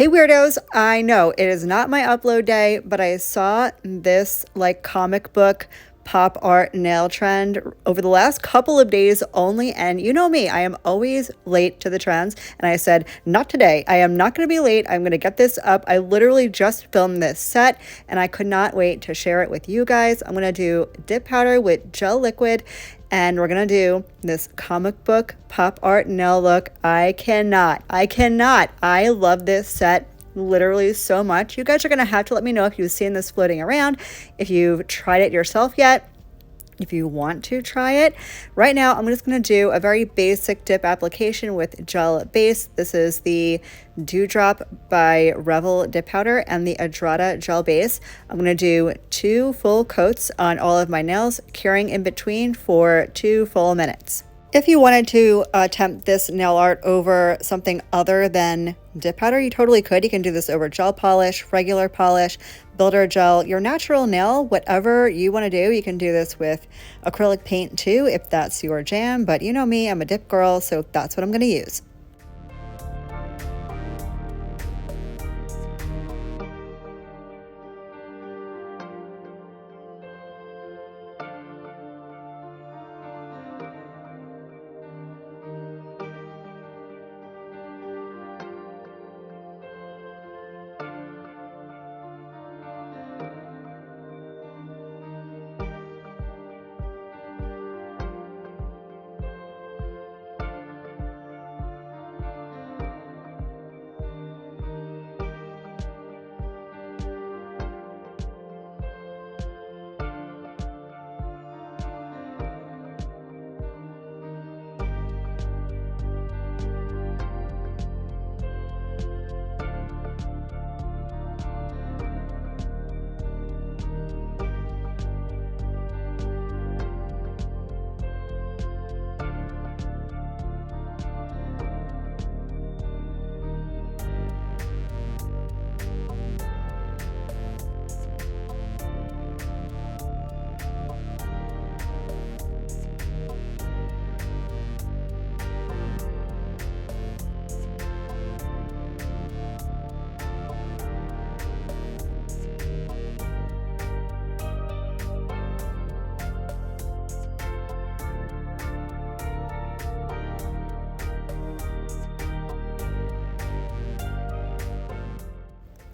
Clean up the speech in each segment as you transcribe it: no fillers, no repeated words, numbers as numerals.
Hey weirdos, I know it is not my upload day, but I saw this like comic book pop art nail trend over the last couple of days only. And you know me, I am always late to the trends. And I said, not today. I am not going to be late. I'm going to get this up. I literally just filmed this set and I could not wait to share it with you guys. I'm going to do dip powder with gel liquid. And we're going to do this comic book pop art nail look. I cannot. I love this set literally so much. You guys are going to have to let me know if you've seen this floating around, if you've tried it yourself yet, if you want to try it. Right now, I'm just going to do a very basic dip application with gel base. This is the Dewdrop by Revel dip powder and the Adrada gel base. I'm going to do 2 full coats on all of my nails, curing in between for 2 full minutes. If you wanted to attempt this nail art over something other than dip powder, you totally could. You can do this over gel polish, regular polish, builder gel, your natural nail, whatever you want to do. You can do this with acrylic paint too, if that's your jam. But you know me, I'm a dip girl, so that's what I'm going to use.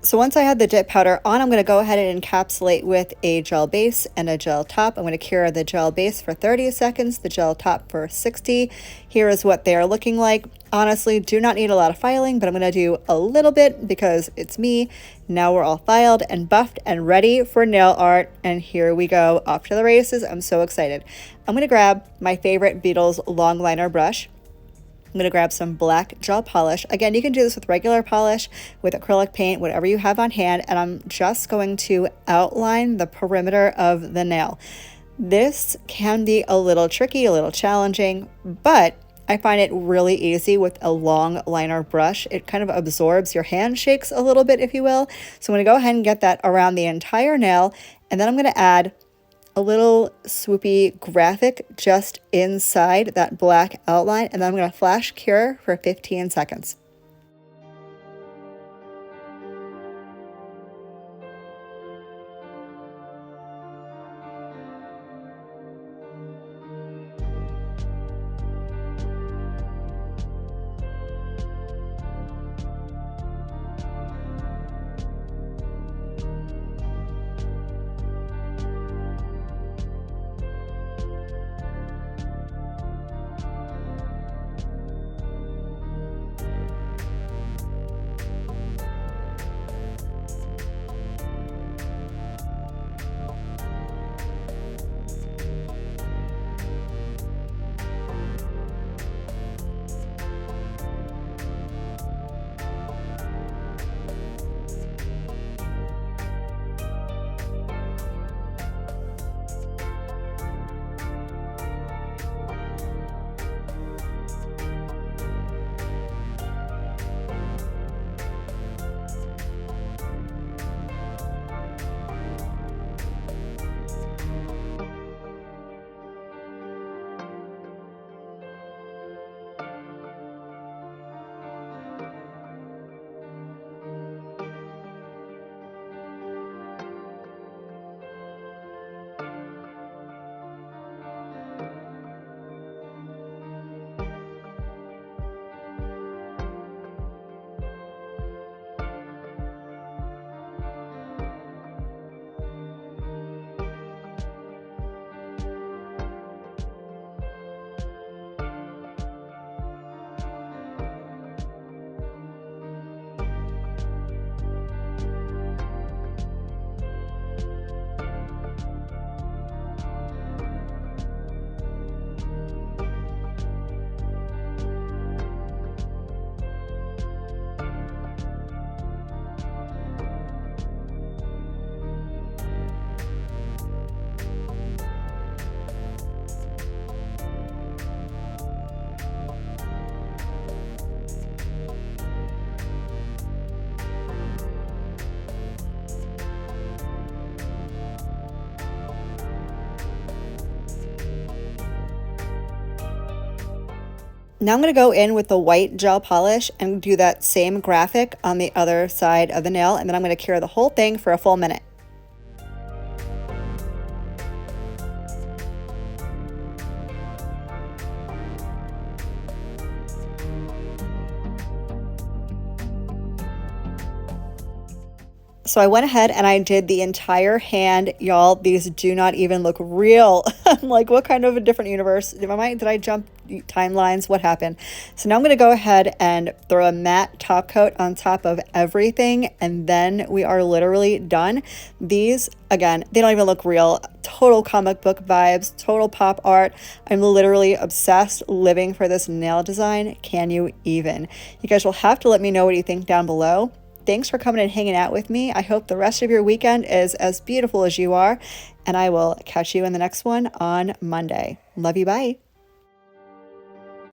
So once I had the dip powder on, I'm going to go ahead and encapsulate with a gel base and a gel top. I'm going to cure the gel base for 30 seconds, the gel top for 60. Here is what they are looking like. Honestly, do not need a lot of filing, but I'm going to do a little bit because it's me. Now we're all filed and buffed and ready for nail art. And here we go, off to the races. I'm so excited. I'm going to grab my favorite Beetles long liner brush. I'm going to grab some black gel polish. Again, you can do this with regular polish, with acrylic paint, whatever you have on hand. And I'm just going to outline the perimeter of the nail. This can be a little tricky, a little challenging, but I find it really easy with a long liner brush. It kind of absorbs your hand shakes a little bit, if you will. So I'm going to go ahead and get that around the entire nail. And then I'm going to add a little swoopy graphic just inside that black outline, and then I'm going to flash cure for 15 seconds. Now I'm going to go in with the white gel polish and do that same graphic on the other side of the nail, and then I'm going to cure the whole thing for a full minute. So I went ahead and I did the entire hand, y'all. These do not even look real. I'm like, what kind of a different universe? Did I jump timelines? What happened? So now I'm going to go ahead and throw a matte top coat on top of everything, and then we are literally done. These, again, they don't even look real. Total comic book vibes, total pop art. I'm literally obsessed, living for this nail design. Can you even? You guys will have to let me know what you think down below. Thanks for coming and hanging out with me. I hope the rest of your weekend is as beautiful as you are, and I will catch you in the next one on Monday. Love you, bye.